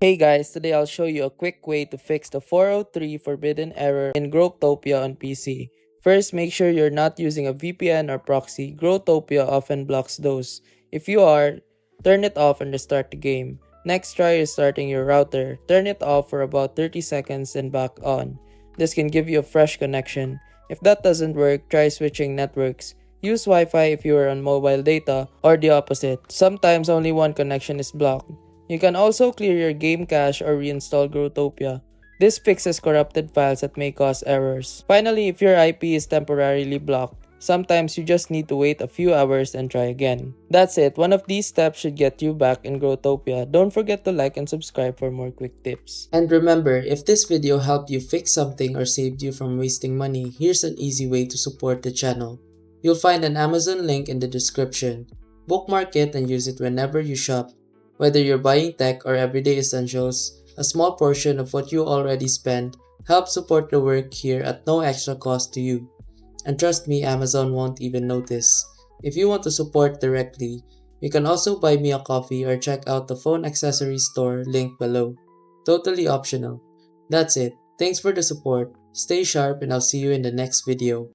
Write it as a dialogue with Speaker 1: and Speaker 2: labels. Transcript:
Speaker 1: Hey guys, today I'll show you a quick way to fix the 403 forbidden error in Growtopia on PC. First, make sure you're not using a VPN or proxy. Growtopia often blocks those. If you are, turn it off and restart the game. Next, try restarting your router. Turn it off for about 30 seconds and back on. This can give you a fresh connection. If that doesn't work, try switching networks. Use Wi-Fi if you are on mobile data, or the opposite. Sometimes only one connection is blocked. You can also clear your game cache or reinstall Growtopia. This fixes corrupted files that may cause errors. Finally, if your IP is temporarily blocked, sometimes you just need to wait a few hours and try again. That's it, one of these steps should get you back in Growtopia. Don't forget to like and subscribe for more quick tips. And remember, if this video helped you fix something or saved you from wasting money, here's an easy way to support the channel. You'll find an Amazon link in the description. Bookmark it and use it whenever you shop. Whether you're buying tech or everyday essentials, a small portion of what you already spend helps support the work here at no extra cost to you. And trust me, Amazon won't even notice. If you want to support directly, you can also buy me a coffee or check out the phone accessories store link below. Totally optional. That's it. Thanks for the support. Stay sharp and I'll see you in the next video.